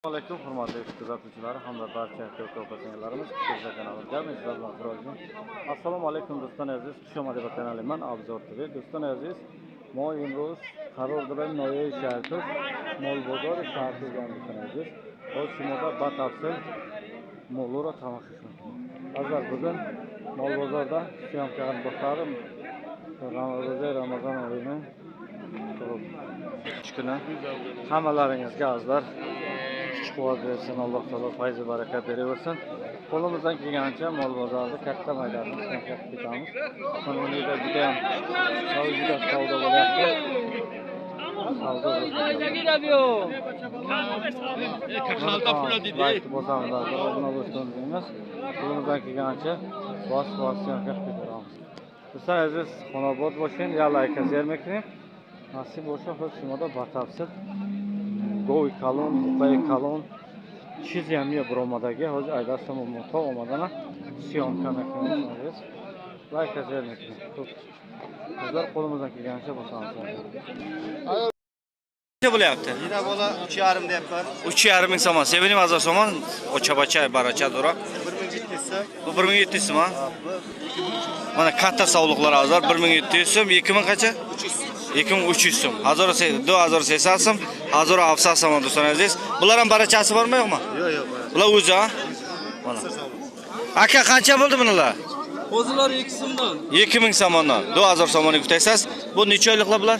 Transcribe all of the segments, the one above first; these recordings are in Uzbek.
Aleyküm hurmatli kuzatuvchilar hamda barcha ko'rpa-singillarimiz bizning kanalimizga mehmonlar. Assalomu alaykum do'stlar aziz, xush omadinglar kanalimdan Obzor TV. Do'stlar aziz, ma imroz qaror bilan noyob shaharimiz mol bozor shaharida do'stlar aziz. O'z shimoda batafsil mollara tomosha qilamiz. Azar bugun mol bozorda syomkalarni boshlarim. Ramazon oyini kuni hammalaringizga azizlar quvvat bersin, Alloh taolo fayz va barakat beraversin. Qo'limizdan kelgancha mol bozorda katta maydonni ishlab ketamiz. Qonuniyda juda ham savdo bo'lyapti. Savdo qo'limizdan kelgancha bosib ketamiz. Do'stlar aziz, xonobod bo'ling, like zermekning nasib bo'lsa o'z shimoda batafsil go'y kalon, buqay kalon چیزی همیه برآمدگی حاضر ایداستم و مطا آمدن سیامکا میکنید لایک از یر میکنید bizlar qo'limizdan kelgancha bosamiz. Ne bo'lyapti? Yine bola 3,5 deyapman. 3,5 ming so'm. Sevinim azar so'm. Ocha-bacha, baracha dura. 1700 so'm. Bu 1700 so'm. Mana katta sog'liqlar azar 1700 so'm, 2000 qancha? 2300 so'm. 2000 so'm, 1000 so'm do'stlar aziz. Bular ham barachasi bormi yo'qmi? Yo'q, yo'q. Bular o'zi ha? Mana. Aka qancha bo'ldi bular? Qo'zilar 2 so'mdan. 2000 so'mdan. 2000 so'mga kutaysiz. Bu necha oyliklar bular?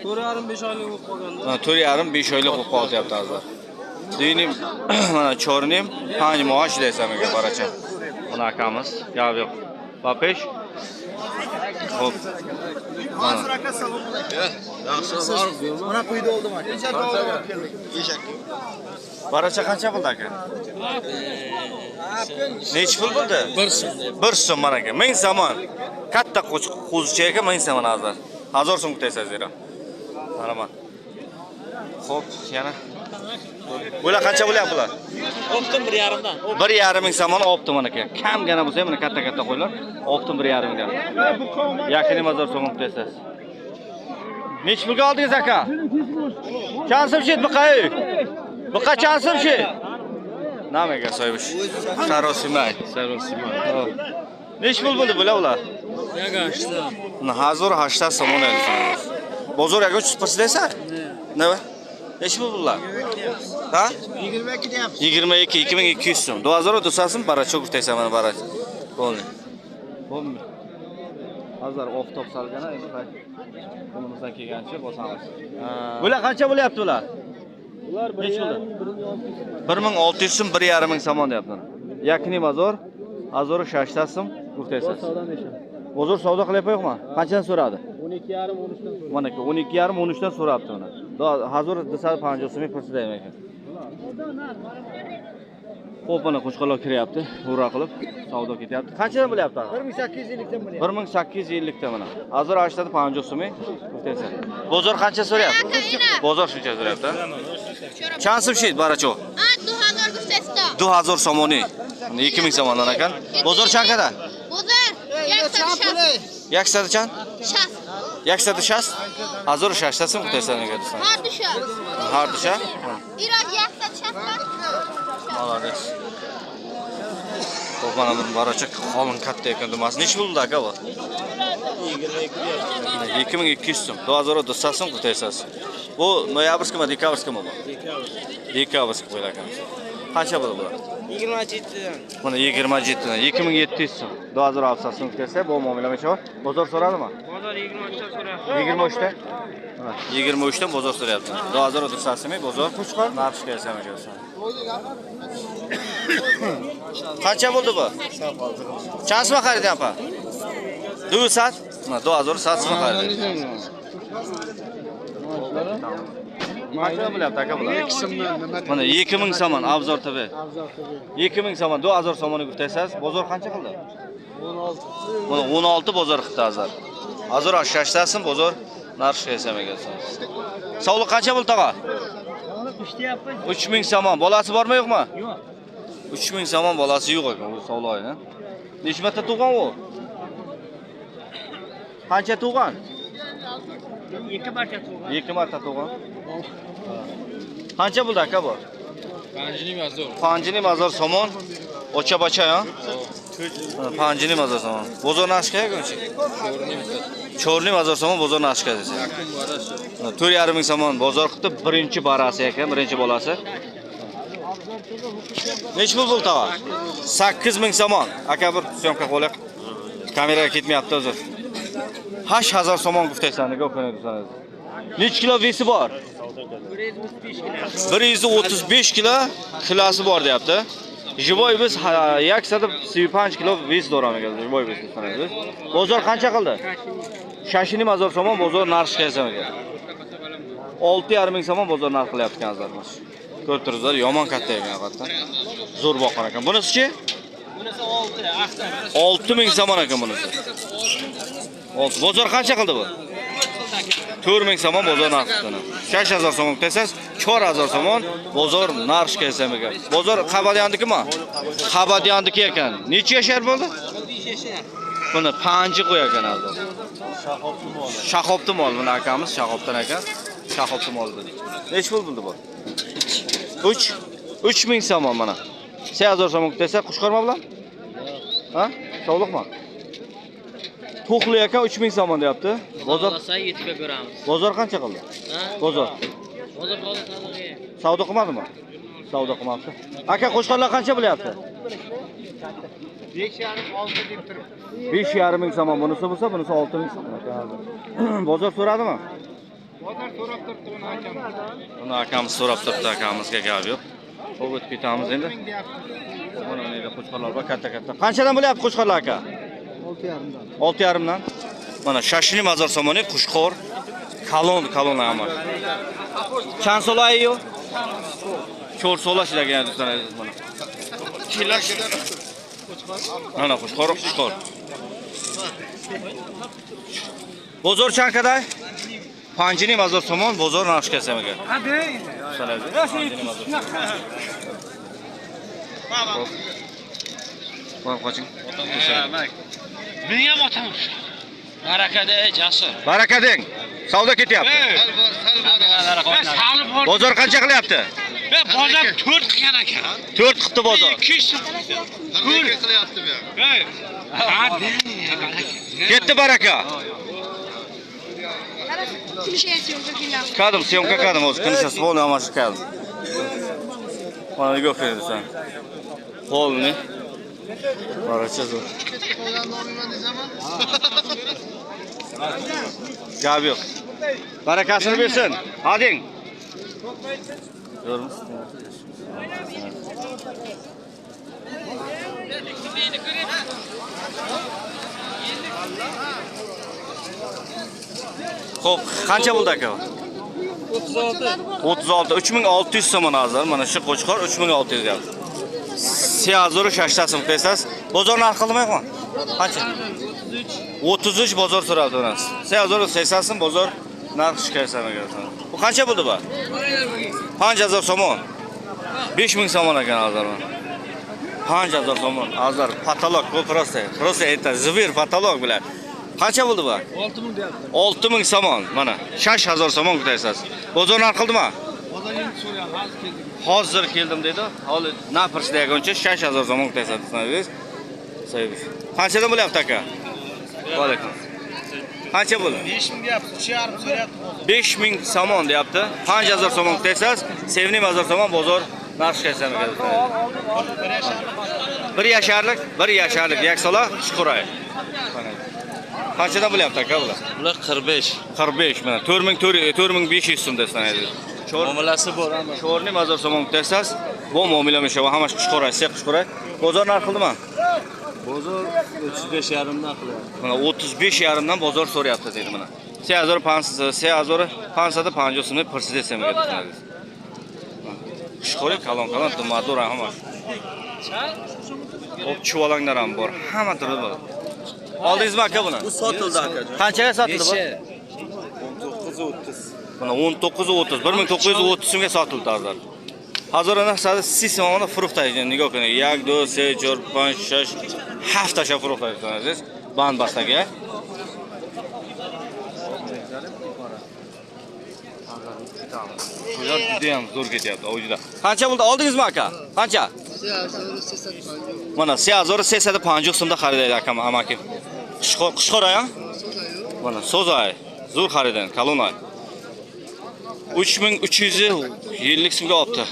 4,5 oylik bo'lib qolganda. 4,5 oylik bo'lib qolyapti azar. Dinim mana chornim, hani maaş desem ki baracha. Mana akamiz, gap yo'q. Papesh. Xo'p. Hozir aka salom alaykum. Mana quyida oldim aka. Necha dollar keldik? Eshak. Baracha qancha bo'ldi aka? Necha pul bo'ldi? 1 so'm. 1 so'm mana aka. 1000 so'm. Katta qo'zichaga 1000 so'm azar. 1000 so'm kutaysiz zira. Mana. Xo'p, yana bular qancha bo'lyapti bular? Optim 1,5 dan. 1,5 ming so'mni olibdi mana aka. Kamgina bo'lsa ham mana katta qo'ylar. Olibdim 1,5 mingdan. Yaqini bozor so'm kutaysiz. Nech pulga oldingiz aka? Chansibshit buqay. Buqa chansibshit. Namaga so'yish? Sarosimay. Nech pul bo'ldi bular? Yagashda. 1800 so'm oladi. Bozor yaga 3% deysan? Nima? Nech pul bular? Ha? 22 deyapsiz. 22 2200 so'm. 2000 baracha kurtaysan mana baracha. Bo'ldi. Bo'ldi. Hozir oftob salgana endi qo'limizdan kelgancha bosamiz. Bular qancha bo'lyapti ular? Ular 1600 so'm, 1,5 ming so'm deyapman. Yaqini bozor 1060 so'm kurtaysan. Bozor savdo qilyapti yo'qmi? Qanchadan so'radi? 12,5 13dan so'radi. Mana 12,5 13dan so'rabdi mana. Hozir 250 so'mga ko'rsataymi ekan. Xo'p, mana qo'shqaloq kiryapti, ura qilib savdo ketyapti. Qanchadan bo'lyapti? 1850 dan bo'lyapti. 1850 ta mana. Hozir 850 so'm ko'rsataysan. Bozor qancha so'rayapti? Bozor shuncha so'rayapti. Chansibshit baracho. 2000 ko'rsatdi. 2000 so'moni. 2000 so'mdan ekan. Bozor chankada? Bozor 160. Yaksada chan? 60. Yaksada 60. 1060 so'm ko'rsataysan ekan do'stlar. Hardisha. Hardisha? İraq 160. Молодец. Xo'p, mana bu baracha qolin katta ekan demas. Nech bo'ldi aka bu? 2200 so'm. 2000 so'm kutaysiz. Bu noyabrskimi, dekabrskimi bu? Dekabrsk bo'lar ekan. Qancha bo'ldi bular? 27 dan. Mana 27 dan 2700 so'm. 2000 so'm kutaysa, bu muomala necha? Bozor so'radimi? Bozor 23 dan so'rayapti. 23 ta? 23 dan bozor so'rayapti. 2000 so'm bozor. Narx kelsa ekan. Qancha bo'ldi bu? Chansmi xariding apa? 200? Mana 2000 so'm xariding. Qancha bo'lyapti aka bular? 2 so'mdan nima? Mana 2000 so'm Obzor TV. 2000 so'm 2000 so'mni kutaysiz. Bozor qancha qildi? 16. Mana 16 bozor qildi azar. Hozir 80 bozor narx kelsa ekan. Sog'liq qancha bo'ldi tog'a? 3000 so'm. Bolasi bormi yo'qmi? Yo'q. 3000 so'm bolasi yo'q ekan, u sog'lig'i. Necha marta tug'gan u? Qancha tug'gan? 2 marta tug'gan. 2 marta tug'gan. Qancha bo'ldi aka bu? Panjini mazor somon. Ocha bacha ya. Panjini mazor somon. Bozor nashka ko'nchi. Chorli mazor somon bozor nashka desa. 4,5 ming somon bozor qildi, birinchi barasi ekan, birinchi bolasi. Nech pul bo'ldi tava? 8 ming somon. Aka bir syomka qo'liq. Kameraga ketmayapti o'zi. 8000 somon guftaysan, ko'pinadi. Nech kilo vesi bor? 135 kilo kilosi bor deyapti. Jiboy biz yaksada 5 kilo ves doramiga jiboy ves sanaymiz. Bozor qancha qildi? Shashini mazor somon bozor narxi qilsamiga. 6,5 ming somon bozor narx qilyapti kanzarmiz. Ko'rib turibsizlar, yomon katta ekan haqiqatan. Zo'r boqqan ekan. Bunisi-chi? Bunisi 6 ming somon ekan bunisi. Bozor qancha qildi bu? 4 ming somon bozor narxi qildi. 6000 somon desasiz, 4000 somon bozor narx qilsamiga. Bozor Qabadiyandikimi? Qabadiyandiki ekan. Necha yashar bo'ldi? 5 yashar. Buni panji qo'yagan hozir. Shahobni mol buni akamiz Shahobdan ekan. Shahobni mol dedi. Nech pul bo'ldi bu? 3 ming somon mana. 8000 somon desa qushqorma bilan? Ha? Sog'liqmi? To'qli ekan 3 ming somon deyapti. Bozor olsa yetib ko'ramiz. Bozor qancha qildi? Ha? Bozor. Bozor savdoga. Savdo qilmadimi? Savdo qilmabdi. Aka qo'shqorlar qancha bo'lyapti? 5,5-6 deb turib. 5,5 ming somon bunisi bo'lsa, bunisi 6 ming somon ekan. Bozor so'radimi? Bozor so'rab turibdi buni akamiz. Buni akamiz so'rab turibdi, akamizga gap yo'q. Xo'p, o'tib ketamiz endi. Mana nega qo'shqorlar bor, katta-katta. Qanchadan bo'lyapti qo'shqorlar aka? 6,5dan. 6,5 dan. Mana shashini mazor somoni qo'shqor, kalon amal. Chan solayi-yu? Cho'r solash degan do'stlar mana. Kilash. Mana qo'shqor. Bozor chankaday? Panjini mazor somon bozor narx kasamiga. Hadi. Panjini mazor. Bor qoching. Meni ham otam. Barakada jasur. Baraka deng. Savdo ketyapti. Bozor qancha qilyapti? Bozor 4 qilgan ekan. 4 qildi bozor. 200 qilyapti bu. Hey. Ketdi baraka. Kadim, syomka kadim o'zi. Kinishasi bo'ldi, amashi kadim. Mana ko'rib sen. Qo'lni. Baracha zo'r. Gap yo'q. Barakasini bersin. Hading. Ko'rmiz. Xo'p, qancha bo'ldi aka? 36. 3600 somon hozir. Mana shu qo'chqor 3600 ga. Siyazor shashtasim desasiz, bozor narxi qilmayman. Qancha? 33 bozor so'radi o'rasiz. Siyazor 80 bozor narxi shikaytsamaga. Bu qancha bo'ldi bu? 5000 somon. 5000 somon ekan hozir. 5000 somon. Hozir patolog, bu просто это zvir patolog bilan. Qancha bo'ldi bu? 6000 deyapti. 6000 somon. Mana 6000 somon kutaysiz. Bozor narxi qildimi? Bozor endi so'rayam, Hozir keldim dedi. Hozir naprs deguncha 6000 somon kutaysiz. Sayfiz. Qanchadan bo'lyapti aka? Alaykum. Qancha bo'ldi? 5000 deyapti, 3,5 so'rayapti bozor. 5000 somon deyapti. 5000 somon kutaysiz. Sevni mazor somon bozor narx qilsamiga. 1 yasharlik yaksola Shukuray. Qanchadan bo'lyapti aka bular? Bular 45. 45 mana 4500 so'm desanaydi. Muomalasi bor hamma. Sho'rni mazor somon kutaysiz. Bu muomala misha va hamash Shukuray, Shukuray. Bozor narx qildimi? Bozor 35,5 dan qilyapti. Mana 35,5 dan bozor so'rayapti dedi mana. 6550 so'mni pursi desamiga tushunadi. Shukuray kalon tomator hamash. Hop chuvalanglar ham bor. Hamma turi bor. Oldingizmi aka buni? Bu sotildi aka. Qanchaga sotildi bu? 1930. Mana 1930, 1930 so'mga sotildi hozir. Hozir ana hozir sistemada frukt aytgan, nigoh qiling. 1 2 3 4 5 6 haftacha frukt aytsangiz, band bastaga. Qo'ylar juda ham zo'r ketyapti, o'jida. Qancha bo'ldi? Oldingizmi aka? Qancha? Mana 3650 so'mda xarid etdi akam, amaki. Qushqora ya? Mana Sozay, zo'r xarid etdi, Kalonay. 3350 so'mga olibdi.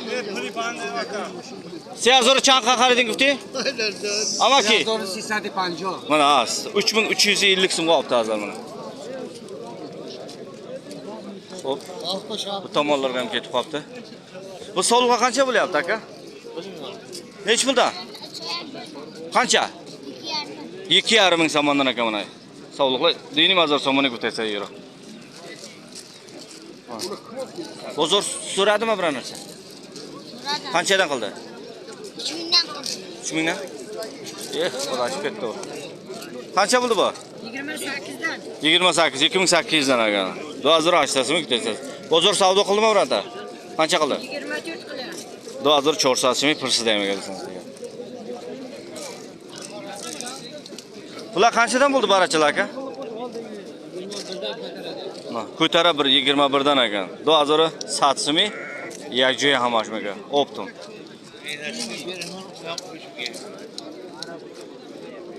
Siyazor chanqa xariding gufti? Amaki. 350. Mana 3350 so'mga olibdi azal mana. Hop. Bu tomonlarga ham ketib qolibdi. Bu sovg'a qancha bo'lyapti aka? Nech puldan? Qancha? 2,5 ming so'mdan aka mana. Sog'liqli diniy mazor so'mini ko'tarsa yero. Bozor so'radimi bir narsa? Qanchadan qildi? 3 mingdan qildi. 3 mingdan? Qolashib ketdi. Qancha bo'ldi bu? 28dan. 28, 2800 dan aka. 2008 ko'tarasiz. Bozor savdo qildimi birata? Qancha qildi? 24 qilyapti. 2400 ming pulsiz deyman ekansiz. Bular qanchadan bo'ldi barachalar aka? Ko'tara bir 21 dan ekan. 2007 ming yakjoy hamashmaga optim.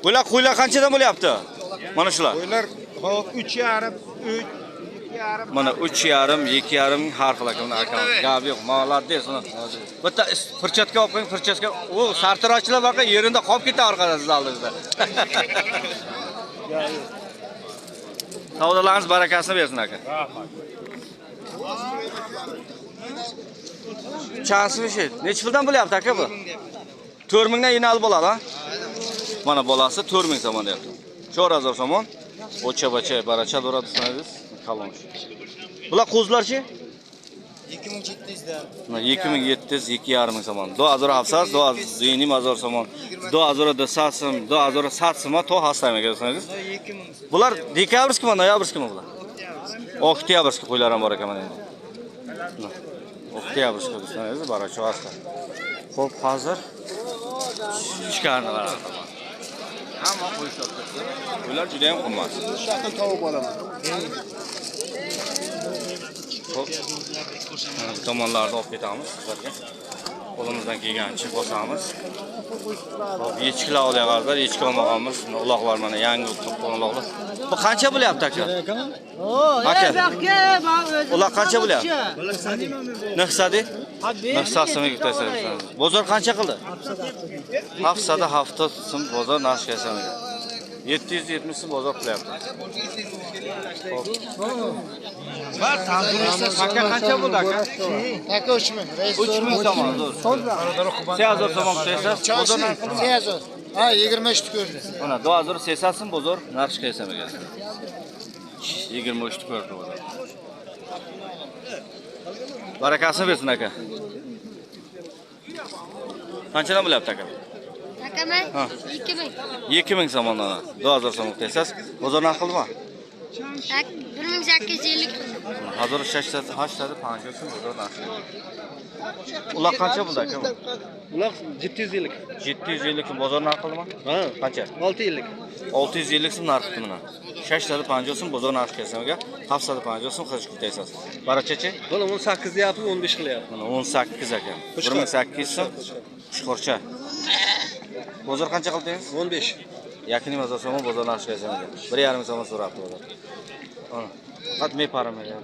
Bular qo'ylar qanchadan bo'lyapti? Mana shular. Qo'ylar hop 3,5, 3, 2,5. Mana 3,5, 2,5 har xil ekan akam. Gap yo'q, молодец uni. Bitta firchatga olib qo'ying, firchatga. U sartarochlar baqa yerida qolib ketadi orqada siz oldingizda. Savdolaringiz barakasini bersin aka. Chansimish. Nech puldan bo'lyapti aka bu? 4000 dan yeni olib bo'ladi, ha? Mana bolasi 4000 so'm deyapti. 4000 so'm. Ocha-bacha baracha o'radi sanadingiz. Kalonch. Bular qo'zlarchi? 2700 dan. 2700, 2,5 so'm. 2700, 2000 mazor so'm. 2700, 2700 to hastaymaga sanadingiz. 2000. Bular dekabrskimi, noyabrskimi bular? Oktyabrski qo'ylar ham bor ekan mana endi. Oktyabrski sanadingiz baracha hasta. Xo'p, hozir chiqardilar. Hamma qo'y sotdi. Ular juda ham qimmat. Shaqil tovib olaman. Xo'p. Tomonlarni olib ketamiz sizlarga. Qo'limizdan kelgancha bosamiz. Xo'p, echkilar olyapmiz, echki olmaganmiz. Uloqlar mana yangi to'qqan uloqlar. Bu qancha bo'lyapti aka? Aka. Ular qancha bo'lyapti? Naqsadi? Naqsasi ming ko'tarasiz. Bozor qancha qildi? Haftada hafta so'm bozor narx kasamiga. 770 so'm bozor qilyapti. Xo'p. Aka qancha bo'ldi aka? Aka 3000. 3000 tomon zo'r. 3000 tomon ko'tarasiz. Bozor narxi 3000. Ha, 23 ko'rdi. mana 2080 so'm bozor narx kasamiga. 23 ko'rdi bozor. Barakasini bersin aka. Qanchadan bo'lyapti aka? Akaman Ha. 2000. 2000 so'mdan. 2000 so'm ko'tarasiz. Bozor narxi qildimi? 1850 qildi. Hozir 80 50 so'm bozor narxi. Ular qancha bo'ldi aka? Ular 750. 750 so'm bozor narxi qildimi? Ha, Qancha? 650. 650 so'm narxi qildi mana. 650 so'm bozor narxi kasamiga, 750 so'm qilish ko'tarasiz. Barachachi? Buni 18 deyapti, 15 qilyapti. Mana 18 aka. 1800 so'm Qushqorcha. Bozor qancha qildingiz? 15. Yakiniy bozor so'm bozor narxi kasamiga. 1,5 so'm so'rabdi bozor. Ana. Qatmay paramaga.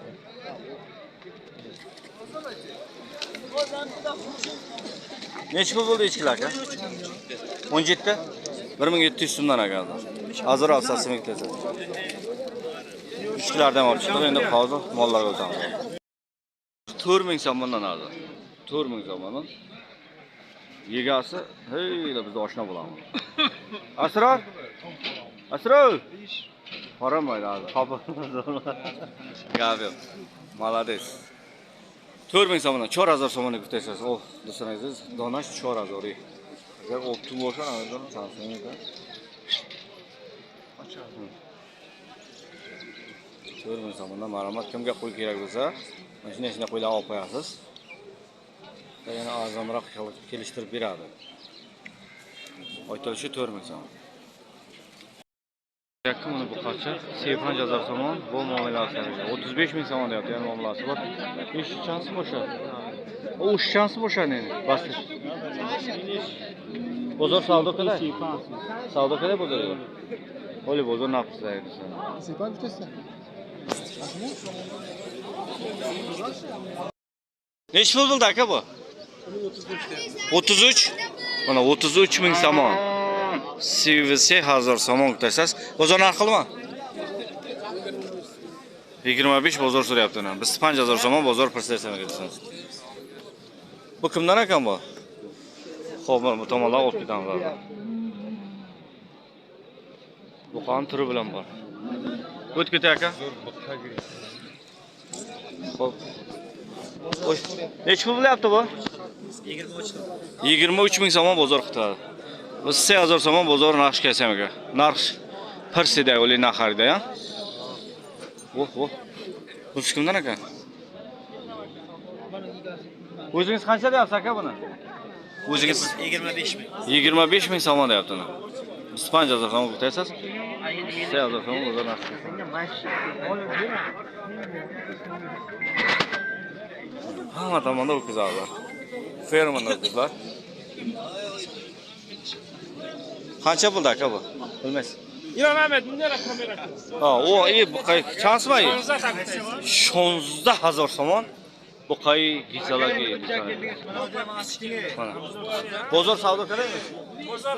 Necha pul bo'ldi echkilar aka? 17? 1700 so'mdan aka. Hozir olsasi ming tez. Echkilardan olib chiqdi, endi hozir mollarga o'tamiz. 4000 so'mdan hozir. 4000 so'mdan. Yegasi, heyla bizda oshna bo'lamiz. Asror? Asror! Qaramaydi hozir. Xo'p. Gavi. Молодец. 4000 so'mdan 4000 so'mdan ko'tarasiz. O, do'stlaringiz, donash 4000. Agar optim bo'lsa, arzon sanasiga. 4000 so'mdan ma'lumot kimga qo'y kerak bo'lsa, mana shunday qo'ylar olib qo'yasiz. Yana arzonroq kelishtirib beradi. Aytilishi 4000 so'm. Yakın bunu bu kaçak. 5000 somon bu muomalasi. 35000 somon deyapti, yani muomalasi bor. Ish chansi boshqa. O uch chansi boshqa ne? Boshqa. Bozor savdo qilay. Savdo qilay bozor. Oli bozor nafslaydi. Neç pul buldu aka bu? 33. Mana 33000 somon. CVC 1000 somon desasiz. Bozor narxi mi? 25 bozor so'rayapti ana. Biz 5000 somon bozor prestasiyaga ketamiz. Bu kimdan ekan bu? Xo'p, bu tomonlar olib ketamiz. Bu qon turi bilan bor. O't ket aka. Xo'p. Oy. Nech pul bo'lyapti bu? 23000 somon bozor qiladi. Biz 3000 somon bozor narx kesamiga. Narx persida o'li naxarida, ya. Voh. Bu kimdan ekan? O'zingiz qancha deyapsiz aka buni? O'zingiz 25000. 25000 somon deyapti uni. Biz 5000 somon qilasiz. 3000 somon bozor narx. Hamma tomonda o'tkazadilar. Fermada o'tkazlar. Qancha bo'ldi aka bu? Bilmaysiz. İmam Ahmet, bunlar kamera. Ha, o iyi bu qay chansmi? 16000 somon. Bu qay gizalarga yetdi. Mana. Bozor savdo qilaymi? Bozor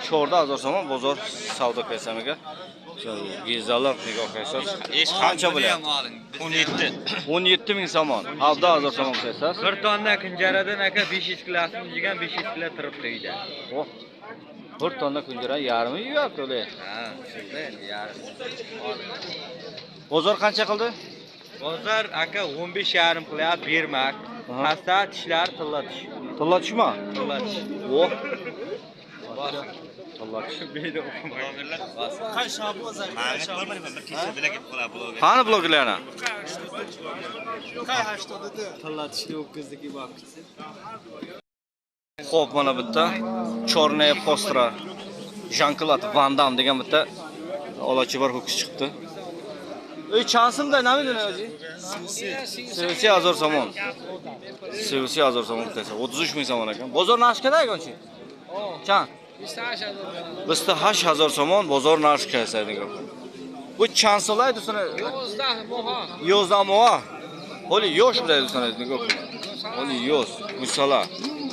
Chorda 1000 somon bozor savdo qilsamiga. Gizalar nikoh qilsangiz qancha bo'lyapti? 17000 somon. Havda 1000 somon qilsangiz. Bir tonna kunjaradan aka 500 kilosini yegan 500 kilo turibdi uyda. Oh. Bir tonna kunjara yarmi yeyapti ular. Ha, shunda yarim. Bozor qancha qildi? Bozor aka 15,5 qilyapti bermak. Pasta tishlar tillatish. Tillatishmi? Tillatish. Oh. Tillatish. Beyda o'qimaydilar. Qani bloglarni? Tillatishni o'tkazdik vaqtda. Xo'p, mana bitta Chornaya Postra Jean-Claude Van Damme degan bitta olachi bor ho'kiz chiqdi. Chansimda nima dedi o'zi? 1000 somon. 1000 somon desa 33000 somon ekan. Bozor narxi qancha? Chan? 28000 somon bozor narxi qilsaydi. Bu chansolaydi sana. 11 moha. Oli yosh deydi sana. Oli yosh. Misala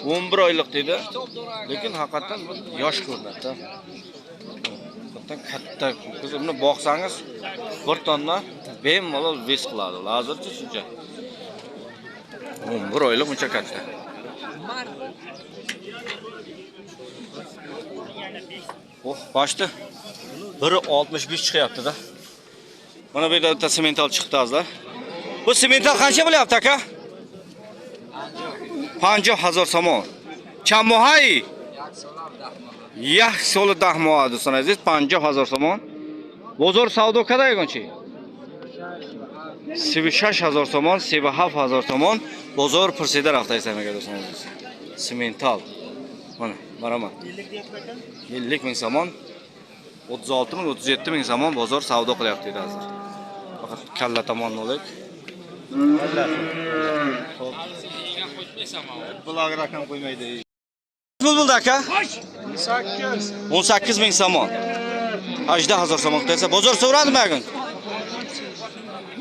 11 oylik dedi. Lekin haqiqatan yosh ko'rinadi. Hatto katta qiz uni boqsangiz bir tonna bemalol bes qiladi. Hozircha shuncha. 11 oylik uncha katta. Oh, boshda 1.65 chiqyapti-da. Mana bu yerda semental chiqdi azlar. Bu semental qancha bo'lyapti aka? 50000 somon. Chamohay. Yax soli dahmoadi sanaysiz 50000 somon. Bozor savdo qaday qancha? 6000 somon, 7000 somon. Bozor persida raftaysanmaga do'stlar. Semental. Mana, maraman. 50000 somon, 36000, 37000 somon bozor savdo qilyapti dedi hozir. Faqat kalla tomonni olaylik. Xo'p. Bular rakam qo'ymaydi. Pul bo'ldi aka? 18000 somon. 18000 somon desa bozor so'radimi bugun?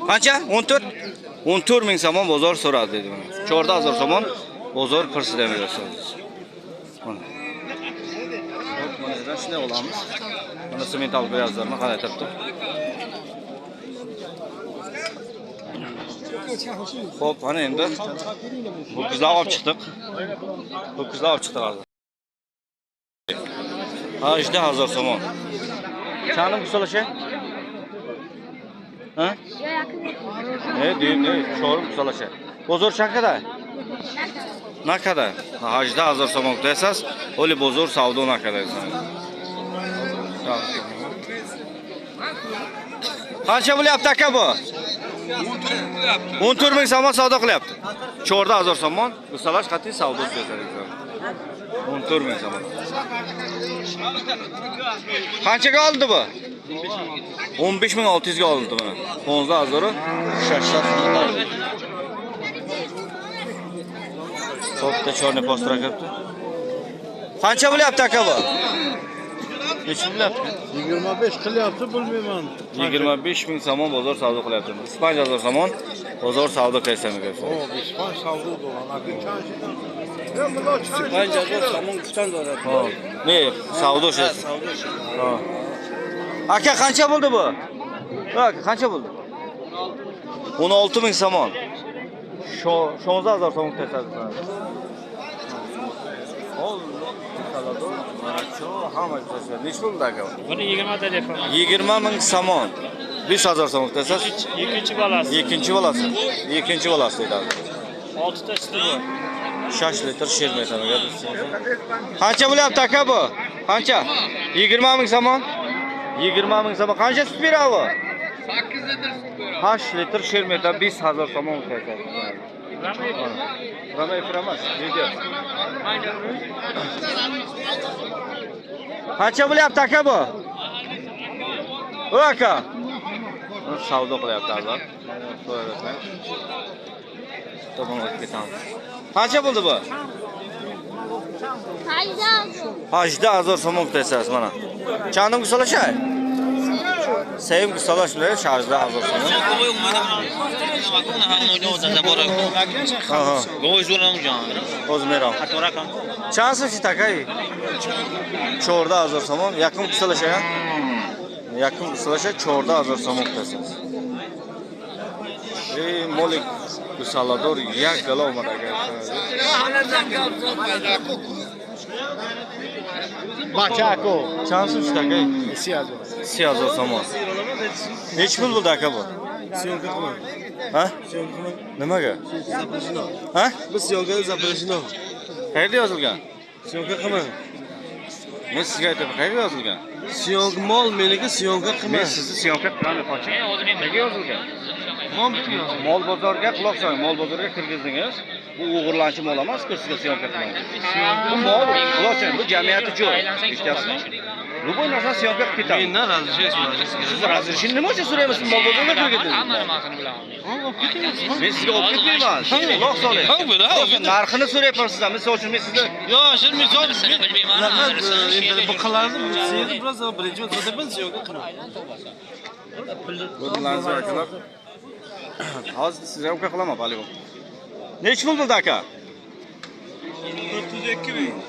Qancha? 14? 14000 somon bozor so'radi dedi mana. 4000 somon bozor persida berasiz. Mana. Mana shunday olamiz. Mana semental beyazlarni qanday turibdi? Xo'p, ana endi ho'kizlar olib chiqdik. Ho'kizlar olib chiqdik hozir. 18000 somon. Chanim qusalashi? Ha? Ne, sho'rim qusalashi. Bozor chaqada? Nakada? 18000 somon desasiz, o'li bozor savdo nakada desasiz. Qancha bo'lyapti aka bu? 14000 somon savdo qilyapti. Chorda 1000 somon, usalash qat'iy savdo desasiz. 14000 somon. Qanchaga oldi bu? 15.600 ga olindi buni. Qo'ng'izlar arzori. To'pda chorni postra kiribdi. Qancha bo'lyapti aka bu? Necha bo'lyapti? 25 qilyapti, bilmayman. 25.000 somon bozor savdo qilyapti. Ispaniya bozor somon bozor savdo qilyapti. O, İspan savdo dolan. Akı çarşıdan. Bence bu somon kuchdan dolar. Ha. Ne? Savdo şey. Ha. Aka qancha bo'ldi bu? Aka qancha bo'ldi? 16.000 somon. 16.000 somon tasavvur qilasiz. Mana shu hamma tasavvur. Nech bo'ldi aka? Buni 20 ta deyapman. 20.000 somon. 5.000 somon tasavvur. Ikkinchi bolasi. Ikkinchi bolasi. Ikkinchi bolasi deydi. 6 ta suti bor. 6 litr shermaysan aka. Qancha bo'lyapti aka bu? Qancha? 20.000 somon. 20.000 somon. Qancha sut beradi bu? 8 litr sut beradi. 8 litr shermaysan 5.000 somon tasavvur. Rama efiramas. Video. Qancha bo'lyapti aka bu? O aka. Savdo qilyapti azar. So'rayapman. Tomon o'tib ketamiz. Qancha bo'ldi bu? 8.000 somon tasavvur mana. Chandim solashay. Sevim salash bilan sharjda 1000 somon. O'zmeram. Chansi shu takay. Chorda 1000 somon, yaqin solashay. Yaqin solashay chorda 1000 somon tasavvur. Molik salador yak gala omad agar. Bachako. Chansi shu takay. 3000 somon. Nech pul bo'ldi aka bu? Syomka qilman. Ha? Nimaga? Ha? Biz syomkani zaprashino. Qayerda yozilgan? Syomka qilman. Men sizga aytaman, qayerda yozilgan? Syomka mol meniki syomka Men qilman. sizni syomka qilgan qoching. Nega yozilgan? Mol bozorga quloq soling, mol bozorga kirgizdingiz. Bu o'g'irlanchi mol emas-ku sizga syomka qilgan. Bu mol, quloq soling, bu jamiyati joy. Eshityapsizmi? Любой narsa syomka qilib ketadi. Mendan razishni so'raysiz. Siz razishni nima uchun so'raymiz? Mol bozorga kirgizdingiz. Hamma nimasini bilaman. Men sizga olib ketmayman. Quloq soling. Narxini so'rayapman sizdan. Misol uchun men sizni Yo, shin misol bilmayman. endi bu qilardi. Sizni biroz birinchi o'rtada biz syomka qilman. Bunlarni akalar. Hozir sizga syomka qilaman, poligon. Nech pul bo'ldi aka?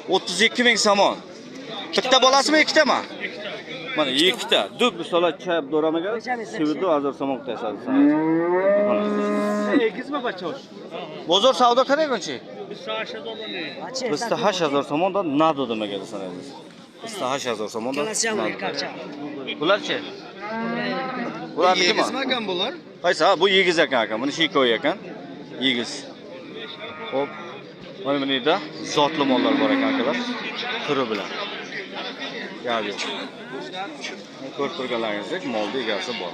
32.000 somon. Bitta bolasimi, ikkitami? Mana ikkita. Dub solat chayib do'ramaga sivirdi 1000 somon tasavvur. Mana. Egizmi bachosh? Bozor savdo qilganchi? Bizda 8000 somondan nado demaga sanaymiz. Bizda 8000 somondan. Bularchi? Bular nima? Egizmagan bular? Qaysi? Bu yegiz ekan aka. Buni shikoy ekan. Yegiz. Xo'p. Mana bu yerda zotli mollar bor ekan akalar. Turi bilan. Gabi. Ko'rib turganlaringizdek, molda egasi bor.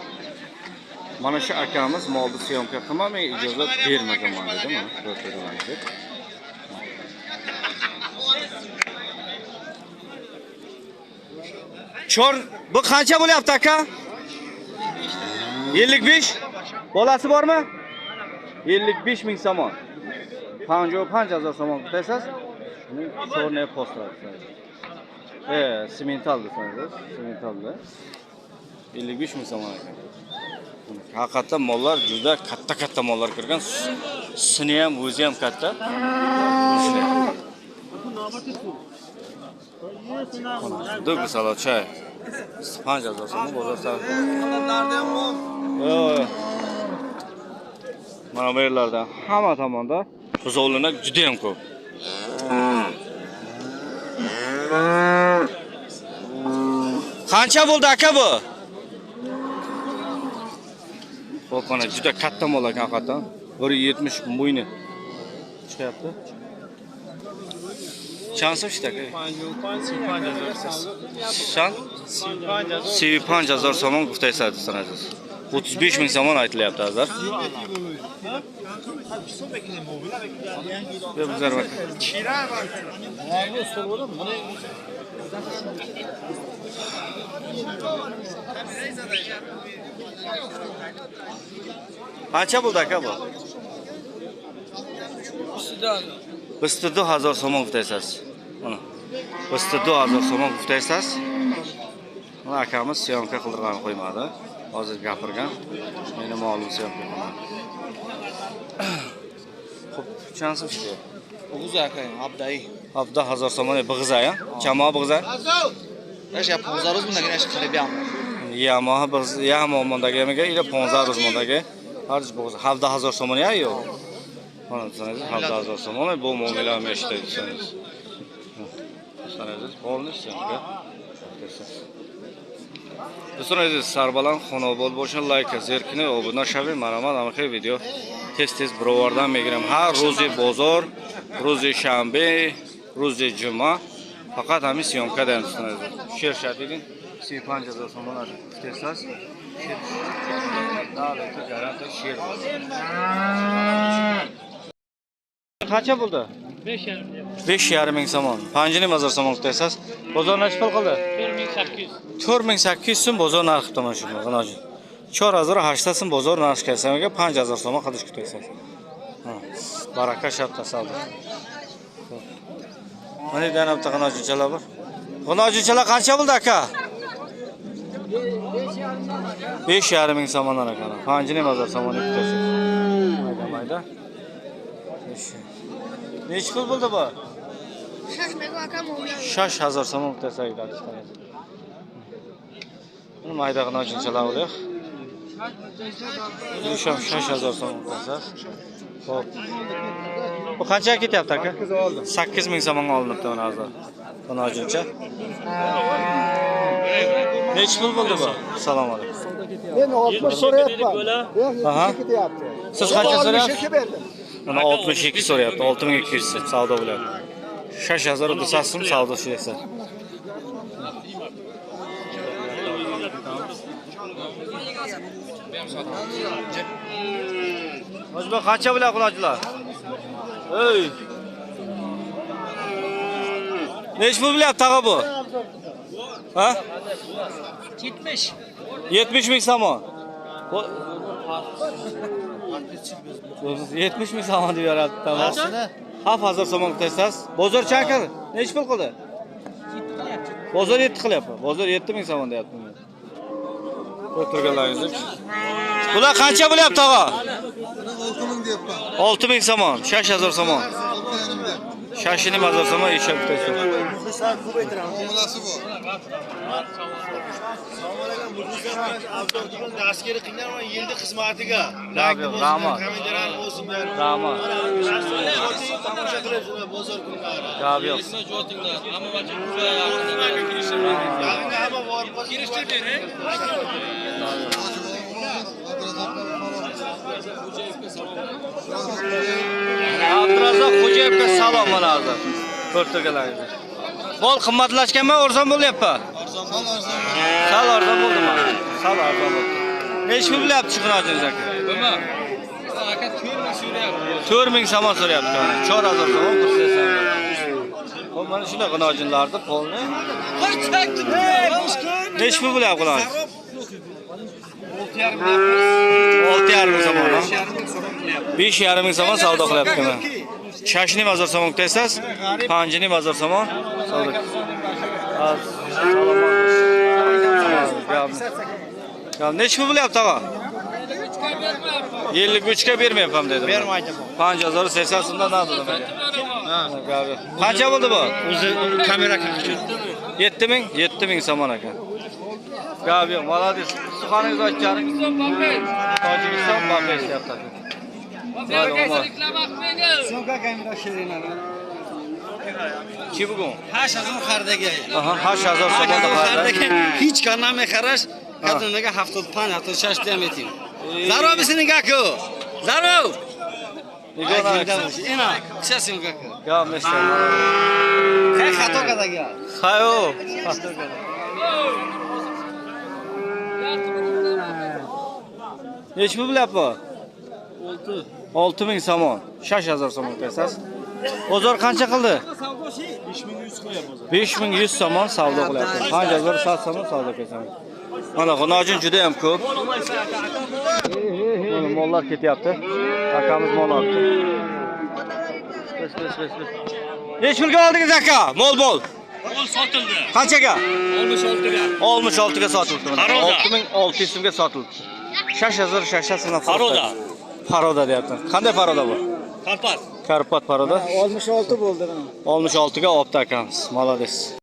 Mana shu akamiz molni syomka qilmamay ijozat bermagan mana dedi, mana ko'rib turganlaringizdek. Chor, bu qancha bo'lyapti aka? 55. Bolasi bormi? 55.000 somon. 50.000 somon desasiz, chorni postlar. Simental desangiz, simentalda 55.000 somon ekan. Haqiqatan mollar juda katta mollar kirgan. Sini ham, o'zi ham katta. Dub salot chay. 5000 so'm bozor savdo. Yo'q. Mana bu yerlarda hamma tomonda buzovlinar juda ham ko'p. Qancha bo'ldi aka bu? Xo'p, mana juda katta mol ekan haqiqatan. 170 mo'yni chiqyapti. Chansi shu aka? 5000 somon guftaysiz sanasiz. 35.000 somon aytilyapti hozir. Qancha bo'ldi aka bu? Bisti 2000 so'm g'uftaysiz. Mana. Bisti 2000 so'm g'uftaysiz. Mana akamiz syomka qildirgan qo'ymadi. Hozir gapirgan. Meni molim syomka qilmadi. Xo'p, chansi ishda. O'g'uz aka, abday. Hafta 1000 so'm big'iza ya. Chamo big'iza. Yaşa 15 ro'zmundagi nash qilib ham. Yamaha biz Yamaha ega ila 15 ro'zmondagi harj big'iza. Hafta 1000 so'm ya yo'q. Mana tushunasiz, hafta 1000 so'm. Bu muomalar meshda tushunasiz. Tushunasiz, bo'lmishsa. Do'stlar, sarbalan xonobod bo'lsin, like, zerkini, obuna shaving, marhamat, aniq video. Tez birovardan megiram. Har ro'zi bozor, ro'zi shanba, ro'zi juma. Faqat ham syomkadan tushunasiz. Shershatidin 5000 so'mlar tutasaz. Davlatga garant sher. Qancha bo'ldi? 5,5. 5,5 so'm. Panjini mazar so'm tutasaz. Bozor nechta pul qildi? 4800. 4800 so'm bozor narxi tomon shu g'anoji. 4800 so'm bozor narxi kasamaga 5000 so'm qilish kutyapsiz. Baraka shartlasadi. Mana danabda g'anojichalar bor. G'anojichalar qancha bo'ldi aka? 5,5 so'mdan aka. Panjini mazar so'mni kutyapsiz. Mayda. Nech pul bo'ldi bu? 6000 so'm kutyapsiz aytadi. Mayda g'anojinchalar bo'lar. Yuşam 6000 so'm qilasiz. Xo'p. Bu qancha ketyapti aka? 8000 so'mga olinibdi mana hozir. G'anojincha. Nech pul bo'ldi bu? Assalomu alaykum. Men 60 so'rayapman. Aha. Siz qancha so'rayapsiz? 62 berdim. Mana 62 so'rayapti. 6200 savdo bilan. 6000 desasizmi savdo shuyasa. O'zbek qancha bilan qulochilar? Ey. Nech pul bilyapti tag'a bu? Ha? 70. 70 ming so'm. 70 ming so'm deb beradi, tamam. 5000 so'm qilasiz. Bozor chanka nech pul qildi? Bozor 7 qilyapti. Bozor 7000 so'm deyapti. O'tirganlaringiz. Bular qancha bo'lyapti tog'a? 6000 deyapman. 6000 so'm, 6000 so'm. Shashini mazor so'm ishab ketdi. Muxlislar ko'p aytiraman. Muomalasi bor. Askeri qilganman yildi xizmatiga. Rahmat. Komendantlar bo'lsinlar. Rahmat. Tomosha qilibsizlar bozor kunlari. Gap yo'q. Yaqinda hamma borib kirishni bering. Abdurazzoq Xo'jayevga salom mana hozir. Ko'rtirganlaringiz. Bol qimmatlashganmi, arzon bo'lyapti? Sal arzon bo'ldimi? Sal arzon bo'ldi. Nech pul bo'lyapti chiqinojingiz aka? Nima? Aka 4000 so'rayapti. 4000 so'm so'rayapti. 4000 so'm qilsangiz. Xo'p, mana shunday qinojinlarni polni. Nech pul bo'lyapti qinoj? 6,5 so'm. 5,5 so'm savdo qilyapti mana. Shashni mazor so'm qilasiz, panjini mazor so'm savdo. Ya nech pul bo'lyapti tog'a? 53 ga bermayapman dedi. Bermaydi bu. 5080 so'mdan nadi menga. Ha, qancha bo'ldi bu? O'zi kamera qilib 7000 so'm aka. Gap yo'q, молодец. Suxaningiz ochcharing. Tojikiston Bombay ishlayapti. Syomka kamera sherinadi. Chi bugun? 8000 xardagi. Aha, 8000 so'mda Xardagi hech qanday qarash, kadronaga 75 76 ham ayting. Zarobisini gaku. Zarov. Ina, qisha syomka. Ya, mesha. Hay xato kadagi. Hayo. Nech pul bo'lyapti? 6000 so'm. 6000 so'm o'tasiz. Bozor qancha qildi? 5100 somon savdo qilyapti. Qancha bir satsam savdo qilsam. Mana xonojin juda ham ko'p. Mana mollar ketyapti. Akamiz mol olibdi. Necha pulga oldingiz aka? Mol. Mol sotildi. Qanchaga? 66 ga. 66 ga sotildi. Paroda. 6600 so'mga sotildi. Shashazir shashasini Paroda. Paroda deyapti. Qanday paroda bu? Karpat. Karpat paroda. 66 bo'ldi. 66 ga olibdi akamiz. Молодец.